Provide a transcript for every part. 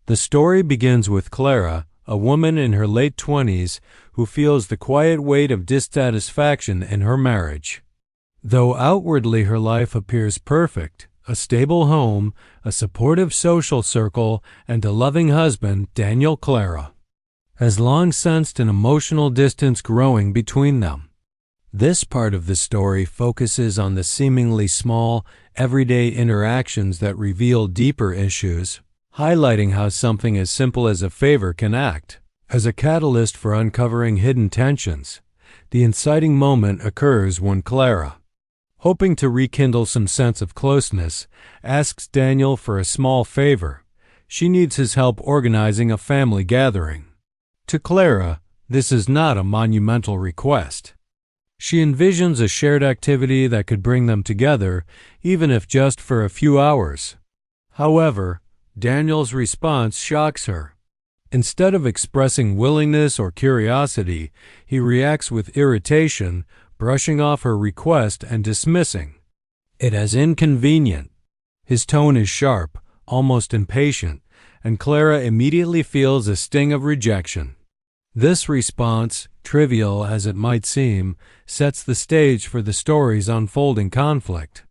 The story begins with Clara, a woman in her late 20s who feels the quiet weight of dissatisfaction in her marriage. Though outwardly her life appears perfect, a stable home, a supportive social circle, and a loving husband, Daniel Clara has long sensed an emotional distance growing between them. This part of the story focuses on the seemingly small, everyday interactions that reveal deeper issues, highlighting how something as simple as a favor can act as a catalyst for uncovering hidden tensions. The inciting moment occurs when Clara, hoping to rekindle some sense of closeness, asks Daniel for a small favor. She needs his help organizing a family gathering. To Clara, this is not a monumental request. She envisions a shared activity that could bring them together, even if just for a few hours. However, Daniel's response shocks her. Instead of expressing willingness or curiosity, he reacts with irritation, brushing off her request and dismissing it as inconvenient. His tone is sharp, almost impatient, and Clara immediately feels a sting of rejection. This response, trivial as it might seem, sets the stage for the story's unfolding conflict.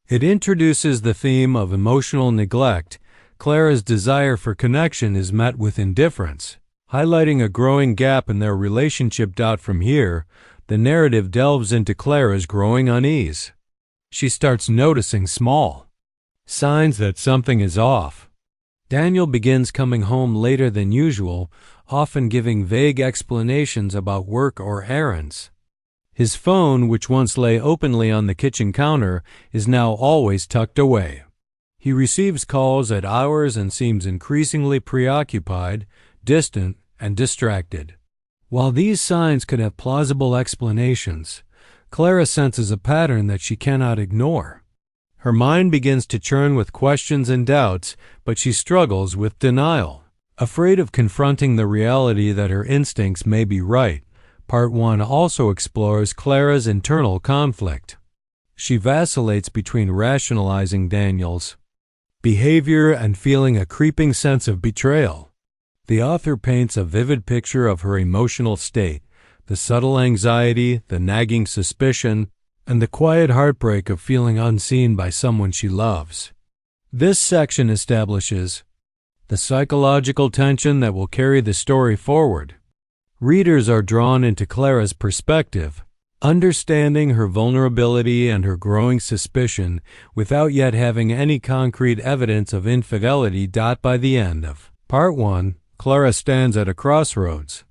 It introduces the theme of emotional neglect. Clara's desire for connection is met with indifference, highlighting a growing gap in their relationship. From here, the narrative delves into Clara's growing unease. She starts noticing small signs that something is off. Daniel begins coming home later than usual, often giving vague explanations about work or errands. His phone, which once lay openly on the kitchen counter, is now always tucked away. He receives calls at hours and seems increasingly preoccupied, distant, and distracted. While these signs could have plausible explanations, Clara senses a pattern that she cannot ignore. Her mind begins to churn with questions and doubts, but she struggles with denial. Afraid of confronting the reality that her instincts may be right, Part 1 also explores Clara's internal conflict. She vacillates between rationalizing Daniel's behavior and feeling a creeping sense of betrayal. The author paints a vivid picture of her emotional state, the subtle anxiety, the nagging suspicion, and the quiet heartbreak of feeling unseen by someone she loves. This section establishes the psychological tension that will carry the story forward. Readers are drawn into Clara's perspective, understanding her vulnerability and her growing suspicion without yet having any concrete evidence of infidelity. By the end of Part 1, Clara stands at a crossroads.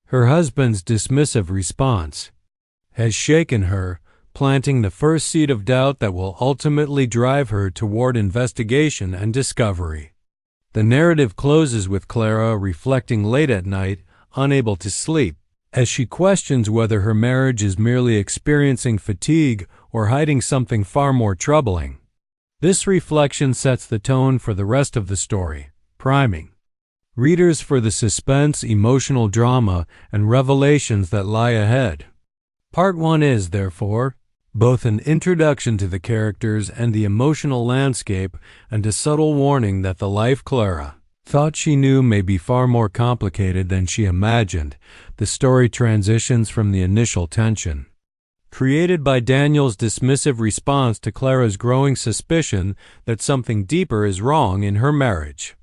Her husband's dismissive response has shaken her, planting the first seed of doubt that will ultimately drive her toward investigation and discovery. The narrative closes with Clara reflecting late at night, unable to sleep, as she questions whether her marriage is merely experiencing fatigue or hiding something far more troubling. This reflection sets the tone for the rest of the story, priming readers for the suspense, emotional drama, and revelations that lie ahead. Part 1 is, therefore, both an introduction to the characters and the emotional landscape, and a subtle warning that the life Clara thought she knew may be far more complicated than she imagined. The story transitions from the initial tension created by Daniel's dismissive response to Clara's growing suspicion that something deeper is wrong in her marriage.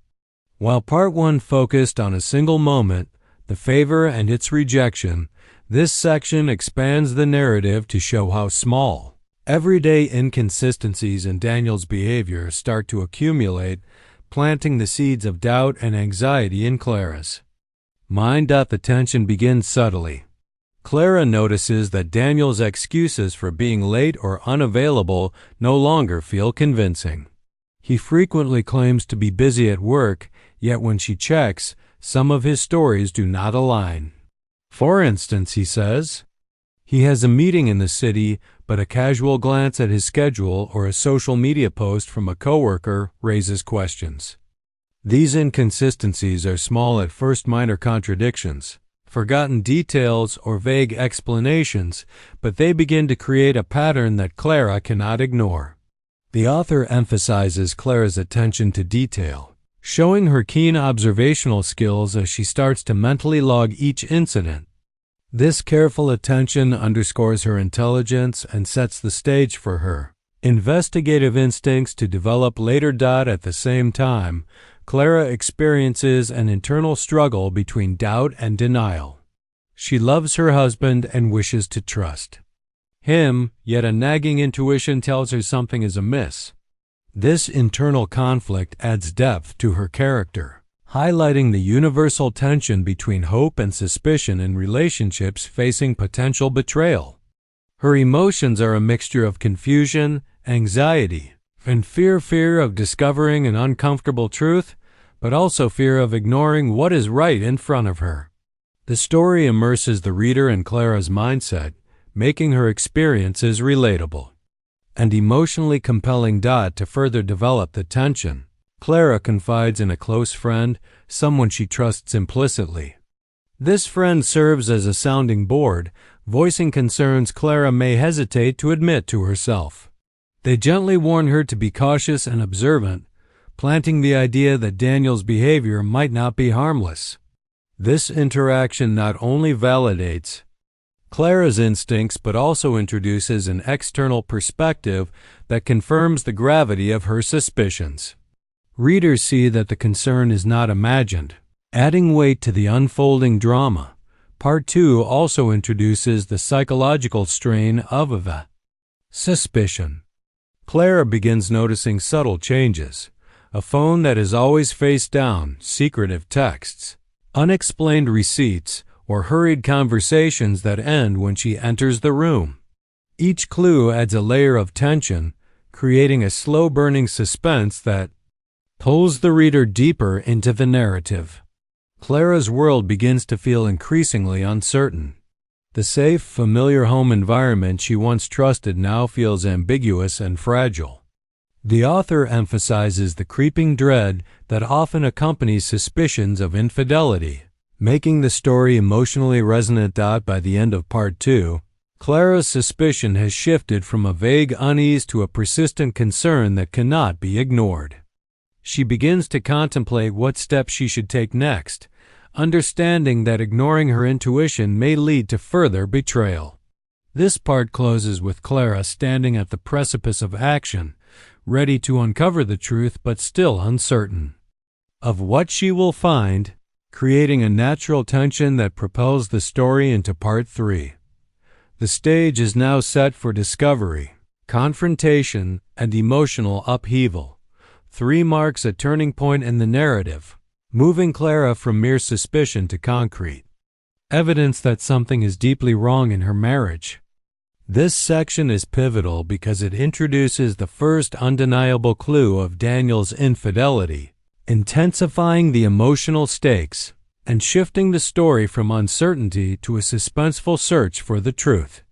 While Part 1 focused on a single moment, the favor and its rejection, this section expands the narrative to show how small, everyday inconsistencies in Daniel's behavior start to accumulate, planting the seeds of doubt and anxiety in Clara's mind. The tension begins subtly. Clara notices that Daniel's excuses for being late or unavailable no longer feel convincing. He frequently claims to be busy at work, yet when she checks, some of his stories do not align. For instance, he says he has a meeting in the city, but a casual glance at his schedule or a social media post from a coworker raises questions. These inconsistencies are small at first, minor contradictions, forgotten details, or vague explanations, but they begin to create a pattern that Clara cannot ignore. The author emphasizes Clara's attention to detail. showing her keen observational skills as she starts to mentally log each incident. This careful attention underscores her intelligence and sets the stage for her investigative instincts to develop later. At the same time, Clara experiences an internal struggle between doubt and denial. She loves her husband and wishes to trust him, yet a nagging intuition tells her something is amiss. This internal conflict adds depth to her character, highlighting the universal tension between hope and suspicion in relationships facing potential betrayal. Her emotions are a mixture of confusion, anxiety, and fear of discovering an uncomfortable truth, but also fear of ignoring what is right in front of her. The story immerses the reader in Clara's mindset, making her experiences relatable and emotionally compelling. To further develop the tension, Clara confides in a close friend, someone she trusts implicitly. This friend serves as a sounding board, voicing concerns Clara may hesitate to admit to herself. They gently warn her to be cautious and observant, planting the idea that Daniel's behavior might not be harmless. This interaction not only validates Clara's instincts but also introduces an external perspective that confirms the gravity of her suspicions. Readers see that the concern is not imagined, adding weight to the unfolding drama. Part 2 also introduces the psychological strain of the suspicion. Clara begins noticing subtle changes: a phone that is always face down, secretive texts, unexplained receipts, or hurried conversations that end when she enters the room. Each clue adds a layer of tension, creating a slow-burning suspense that pulls the reader deeper into the narrative. Clara's world begins to feel increasingly uncertain. The safe, familiar home environment she once trusted now feels ambiguous and fragile. The author emphasizes the creeping dread that often accompanies suspicions of infidelity, making the story emotionally resonant. By the end of Part 2, Clara's suspicion has shifted from a vague unease to a persistent concern that cannot be ignored. She begins to contemplate what steps she should take next, understanding that ignoring her intuition may lead to further betrayal. This part closes with Clara standing at the precipice of action, ready to uncover the truth but still uncertain of what she will find, creating a natural tension that propels the story into Part 3. The stage is now set for discovery, confrontation, and emotional upheaval. 3 marks a turning point in the narrative, moving Clara from mere suspicion to concrete evidence that something is deeply wrong in her marriage. This section is pivotal because it introduces the first undeniable clue of Daniel's infidelity, intensifying the emotional stakes and shifting the story from uncertainty to a suspenseful search for the truth.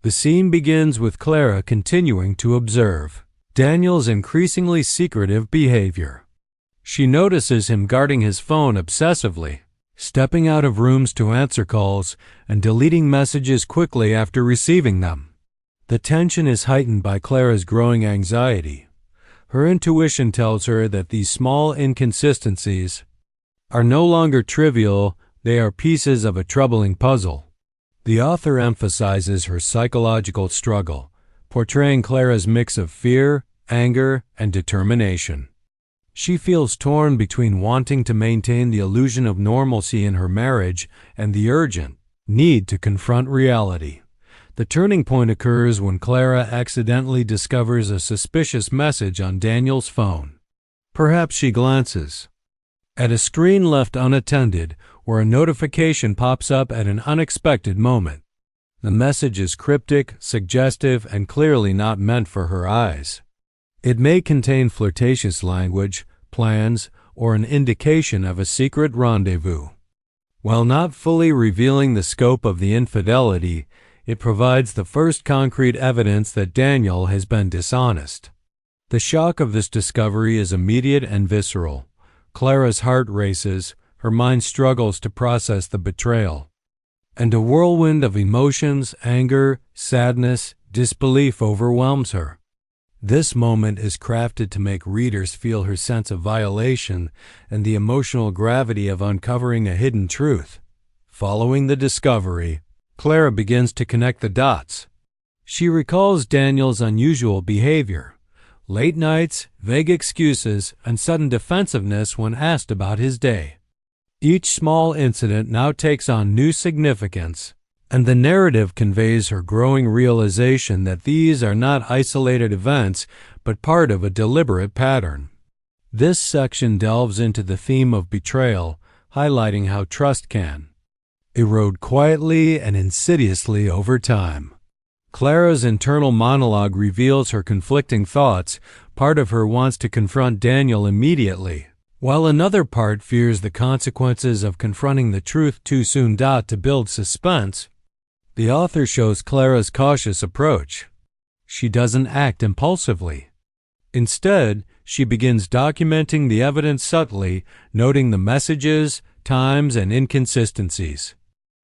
The scene begins with Clara continuing to observe Daniel's increasingly secretive behavior. She notices him guarding his phone obsessively, stepping out of rooms to answer calls, and deleting messages quickly after receiving them. The tension is heightened by Clara's growing anxiety. Her intuition tells her that these small inconsistencies are no longer trivial, they are pieces of a troubling puzzle. The author emphasizes her psychological struggle, portraying Clara's mix of fear, anger, and determination. She feels torn between wanting to maintain the illusion of normalcy in her marriage and the urgent need to confront reality. The turning point occurs when Clara accidentally discovers a suspicious message on Daniel's phone. Perhaps she glances at a screen left unattended, or a notification pops up at an unexpected moment. The message is cryptic, suggestive, and clearly not meant for her eyes. It may contain flirtatious language, plans, or an indication of a secret rendezvous. While not fully revealing the scope of the infidelity, it provides the first concrete evidence that Daniel has been dishonest. The shock of this discovery is immediate and visceral. Clara's heart races, her mind struggles to process the betrayal, and a whirlwind of emotions, anger, sadness, disbelief overwhelms her. This moment is crafted to make readers feel her sense of violation and the emotional gravity of uncovering a hidden truth. Following the discovery, Clara begins to connect the dots. She recalls Daniel's unusual behavior, late nights, vague excuses, and sudden defensiveness when asked about his day. Each small incident now takes on new significance, and the narrative conveys her growing realization that these are not isolated events but part of a deliberate pattern. This section delves into the theme of betrayal, highlighting how trust can erode quietly and insidiously over time. Clara's internal monologue reveals her conflicting thoughts. Part of her wants to confront Daniel immediately, while another part fears the consequences of confronting the truth too soon. To build suspense, the author shows Clara's cautious approach. She doesn't act impulsively. Instead, she begins documenting the evidence subtly, noting the messages, times, and inconsistencies.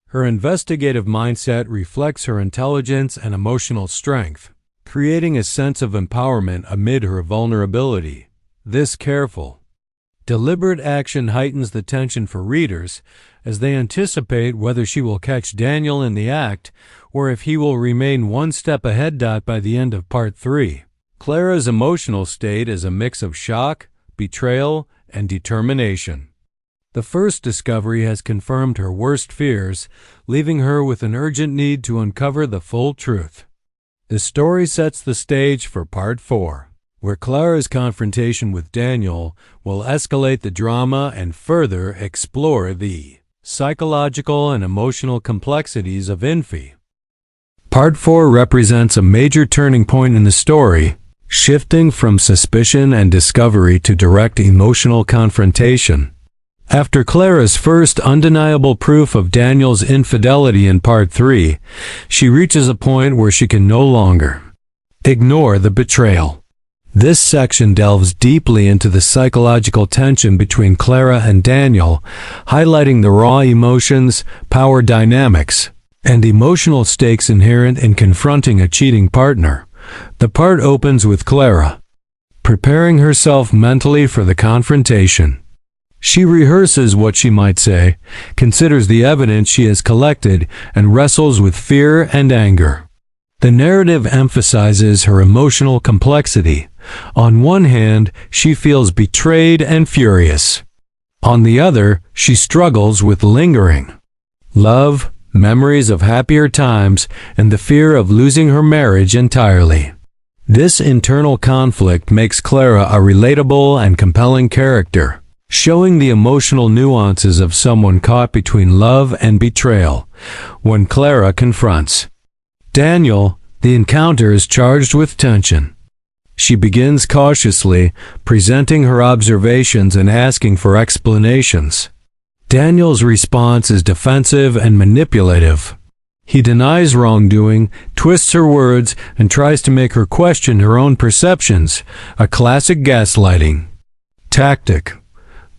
Her investigative mindset reflects her intelligence and emotional strength, creating a sense of empowerment amid her vulnerability. This careful, deliberate action heightens the tension for readers as they anticipate whether she will catch Daniel in the act or if he will remain one step ahead. By the end of Part 3, Clara's emotional state is a mix of shock, betrayal, and determination. The first discovery has confirmed her worst fears, leaving her with an urgent need to uncover the full truth. The story sets the stage for Part 4, where Clara's confrontation with Daniel will escalate the drama and further explore the psychological and emotional complexities of infidelity. Part 4 represents a major turning point in the story, shifting from suspicion and discovery to direct emotional confrontation. After Clara's first undeniable proof of Daniel's infidelity in Part 3, she reaches a point where she can no longer ignore the betrayal. This section delves deeply into the psychological tension between Clara and Daniel, highlighting the raw emotions, power dynamics, and emotional stakes inherent in confronting a cheating partner. The part opens with Clara preparing herself mentally for the confrontation. She rehearses what she might say, considers the evidence she has collected, and wrestles with fear and anger. The narrative emphasizes her emotional complexity. On one hand, she feels betrayed and furious. On the other, she struggles with lingering love, memories of happier times, and the fear of losing her marriage entirely. This internal conflict makes Clara a relatable and compelling character, showing the emotional nuances of someone caught between love and betrayal. When Clara confronts Daniel, the encounter is charged with tension. She begins cautiously, presenting her observations and asking for explanations. Daniel's response is defensive and manipulative. He denies wrongdoing, twists her words, and tries to make her question her own perceptions, a classic gaslighting tactic.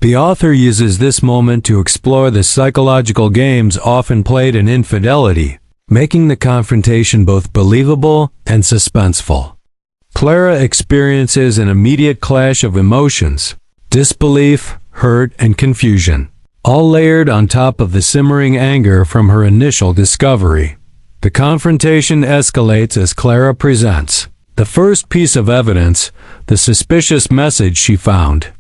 The author uses this moment to explore the psychological games often played in infidelity, making the confrontation both believable and suspenseful. Clara experiences an immediate clash of emotions: disbelief, hurt, and confusion, all layered on top of the simmering anger from her initial discovery. The confrontation escalates as Clara presents the first piece of evidence, the suspicious message she found.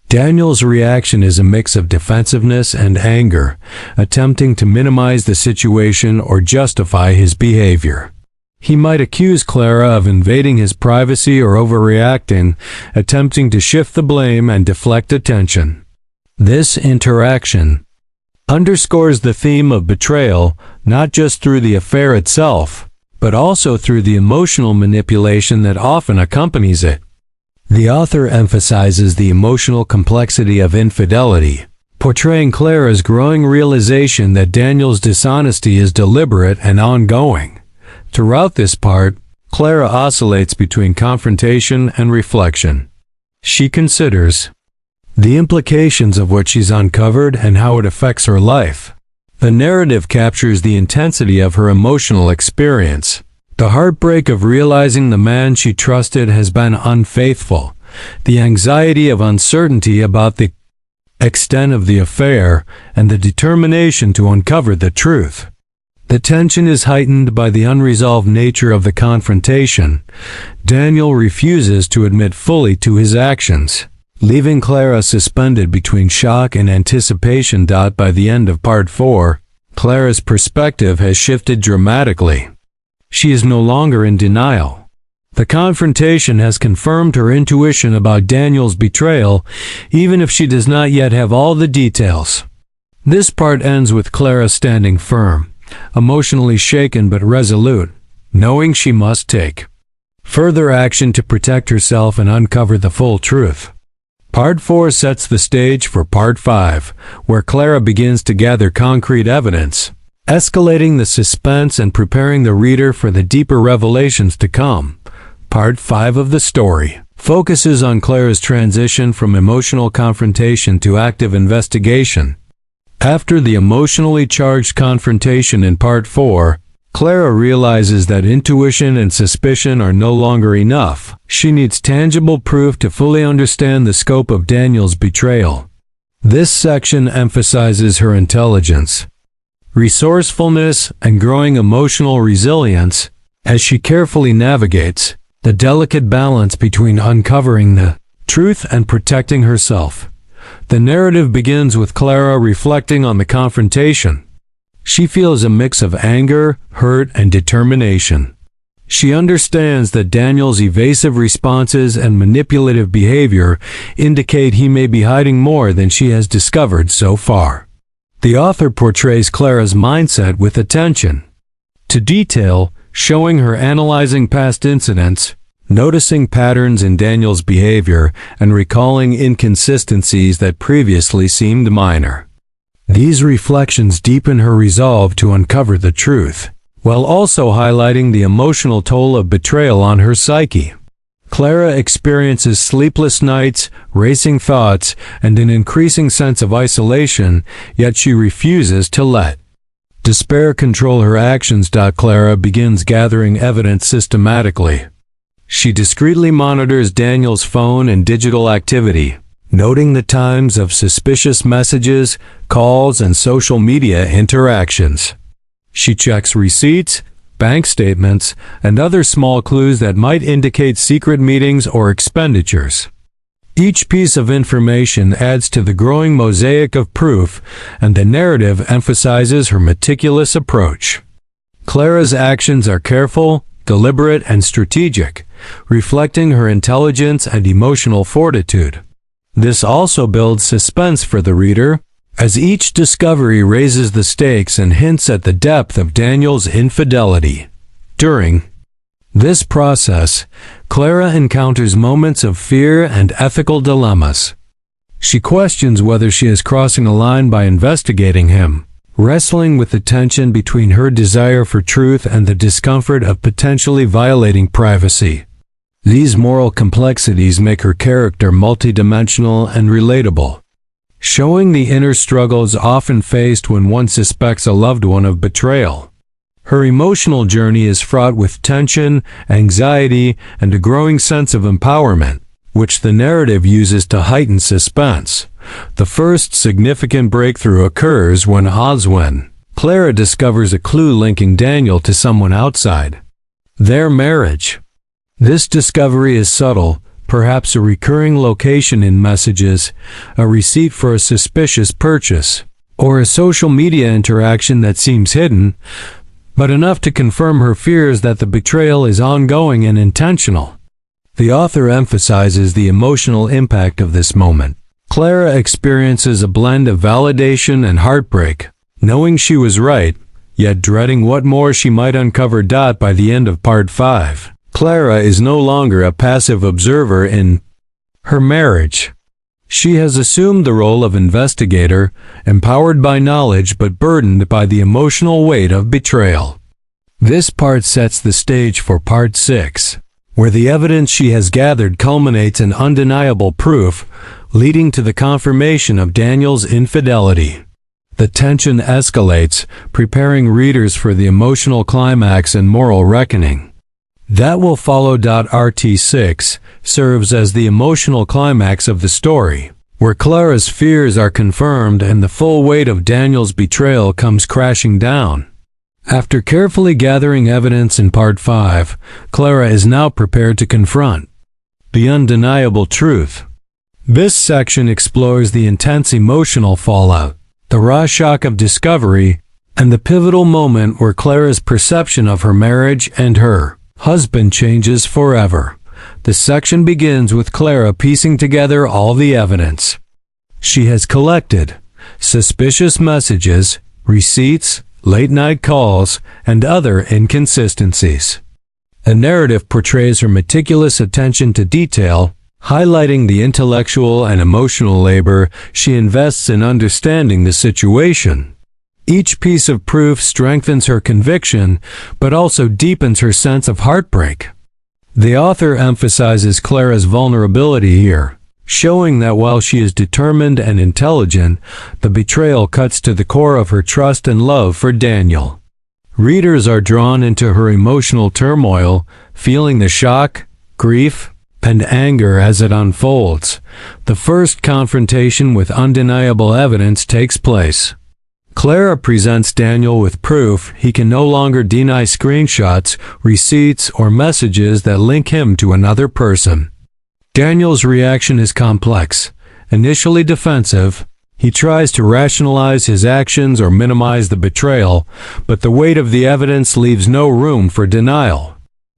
Daniel's reaction is a mix of defensiveness and anger, attempting to minimize the situation or justify his behavior. He might accuse Clara of invading his privacy or overreacting, attempting to shift the blame and deflect attention. This interaction underscores the theme of betrayal, not just through the affair itself, but also through the emotional manipulation that often accompanies it. The author emphasizes the emotional complexity of infidelity, portraying Clara's growing realization that Daniel's dishonesty is deliberate and ongoing. Throughout this part, Clara oscillates between confrontation and reflection. She considers the implications of what she's uncovered and how it affects her life. The narrative captures the intensity of her emotional experience, The heartbreak of realizing the man she trusted has been unfaithful, the anxiety of uncertainty about the extent of the affair, and the determination to uncover the truth. The tension is heightened by the unresolved nature of the confrontation. Daniel refuses to admit fully to his actions, leaving Clara suspended between shock and anticipation. By the end of Part 4, Clara's perspective has shifted dramatically. She is no longer in denial. The confrontation has confirmed her intuition about Daniel's betrayal, even if she does not yet have all the details. This part ends with Clara standing firm, emotionally shaken but resolute, knowing she must take further action to protect herself and uncover the full truth. Part 4 sets the stage for Part 5, where Clara begins to gather concrete evidence, escalating the suspense and preparing the reader for the deeper revelations to come. Part 5 of the story focuses on Clara's transition from emotional confrontation to active investigation. After the emotionally charged confrontation in Part 4, Clara realizes that intuition and suspicion are no longer enough. She needs tangible proof to fully understand the scope of Daniel's betrayal. This section emphasizes her intelligence, resourcefulness, and growing emotional resilience as she carefully navigates the delicate balance between uncovering the truth and protecting herself. The narrative begins with Clara reflecting on the confrontation. She feels a mix of anger, hurt, and determination. She understands that Daniel's evasive responses and manipulative behavior indicate he may be hiding more than she has discovered so far. The author portrays Clara's mindset with attention to detail, showing her analyzing past incidents, noticing patterns in Daniel's behavior, and recalling inconsistencies that previously seemed minor. These reflections deepen her resolve to uncover the truth, while also highlighting the emotional toll of betrayal on her psyche. Clara experiences sleepless nights, racing thoughts, and an increasing sense of isolation, yet she refuses to let despair control her actions. Clara begins gathering evidence systematically. She discreetly monitors Daniel's phone and digital activity, noting the times of suspicious messages, calls, and social media interactions. She checks receipts, bank statements, and other small clues that might indicate secret meetings or expenditures. Each piece of information adds to the growing mosaic of proof, and the narrative emphasizes her meticulous approach. Clara's actions are careful, deliberate, and strategic, reflecting her intelligence and emotional fortitude. This also builds suspense for the reader, as each discovery raises the stakes and hints at the depth of Daniel's infidelity. During this process, Clara encounters moments of fear and ethical dilemmas. She questions whether she is crossing a line by investigating him, wrestling with the tension between her desire for truth and the discomfort of potentially violating privacy. These moral complexities make her character multidimensional and relatable, showing the inner struggles often faced when one suspects a loved one of betrayal. Her emotional journey is fraught with tension, anxiety, and a growing sense of empowerment, which the narrative uses to heighten suspense. The first significant breakthrough occurs when Clara discovers a clue linking Daniel to someone outside their marriage. This discovery is subtle, perhaps a recurring location in messages, a receipt for a suspicious purchase, or a social media interaction that seems hidden, but enough to confirm her fears that the betrayal is ongoing and intentional. The author emphasizes the emotional impact of this moment. Clara experiences a blend of validation and heartbreak, knowing she was right, yet dreading what more she might uncover. By the end of Part 5, Clara is no longer a passive observer in her marriage. She has assumed the role of investigator, empowered by knowledge but burdened by the emotional weight of betrayal. This part sets the stage for Part 6, where the evidence she has gathered culminates in undeniable proof, leading to the confirmation of Daniel's infidelity. The tension escalates, preparing readers for the emotional climax and moral reckoning. That will follow. RT6 serves as the emotional climax of the story, where Clara's fears are confirmed and the full weight of Daniel's betrayal comes crashing down. After carefully gathering evidence in Part 5, Clara is now prepared to confront the undeniable truth. This section explores the intense emotional fallout, the raw shock of discovery, and the pivotal moment where Clara's perception of her marriage and her husband changes forever. The section begins with Clara piecing together all the evidence she has collected: suspicious messages, receipts, late-night calls, and other inconsistencies. The narrative portrays her meticulous attention to detail, highlighting the intellectual and emotional labor she invests in understanding the situation. Each piece of proof strengthens her conviction, but also deepens her sense of heartbreak. The author emphasizes Clara's vulnerability here, showing that while she is determined and intelligent, the betrayal cuts to the core of her trust and love for Daniel. Readers are drawn into her emotional turmoil, feeling the shock, grief, and anger as it unfolds. The first confrontation with undeniable evidence takes place. Clara presents Daniel with proof he can no longer deny screenshots, receipts, or messages that link him to another person. Daniel's reaction is complex. Initially defensive, he tries to rationalize his actions or minimize the betrayal, but the weight of the evidence leaves no room for denial.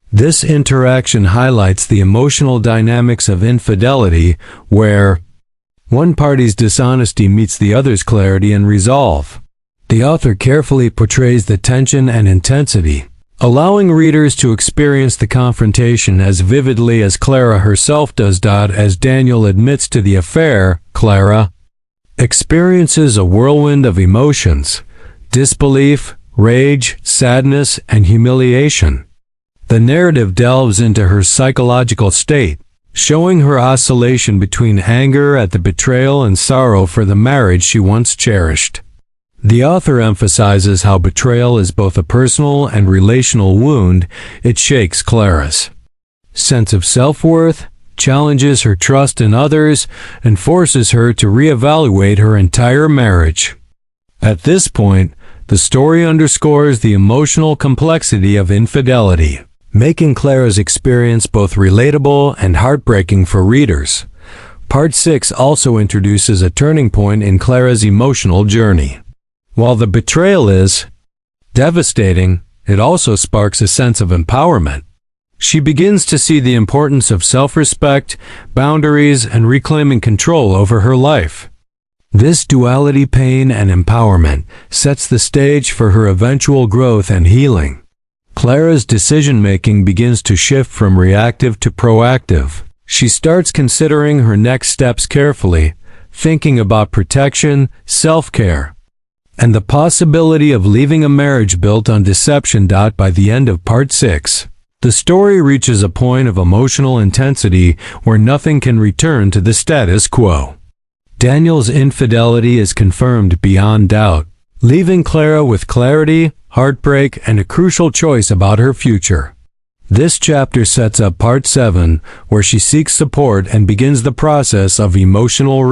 This interaction highlights the emotional dynamics of infidelity, where one party's dishonesty meets the other's clarity and resolve. The author carefully portrays the tension and intensity, allowing readers to experience the confrontation as vividly as Clara herself does. As Daniel admits to the affair, Clara experiences a whirlwind of emotions: disbelief, rage, sadness, and humiliation. The narrative delves into her psychological state, showing her oscillation between anger at the betrayal and sorrow for the marriage she once cherished. The author emphasizes how betrayal is both a personal and relational wound. It shakes Clara's sense of self-worth, challenges her trust in others, and forces her to reevaluate her entire marriage. At this point, the story underscores the emotional complexity of infidelity, making Clara's experience both relatable and heartbreaking for readers. Part 6 also introduces a turning point in Clara's emotional journey. While the betrayal is devastating, it also sparks a sense of empowerment. She begins to see the importance of self-respect, boundaries, and reclaiming control over her life. This duality, pain and empowerment, sets the stage for her eventual growth and healing. Clara's decision-making begins to shift from reactive to proactive. She starts considering her next steps carefully, thinking about protection, self-care, and the possibility of leaving a marriage built on deception. By the end of Part 6, the story reaches a point of emotional intensity where nothing can return to the status quo. Daniel's infidelity is confirmed beyond doubt, leaving Clara with clarity, heartbreak, and a crucial choice about her future. This chapter sets up Part 7, where she seeks support and begins the process of emotional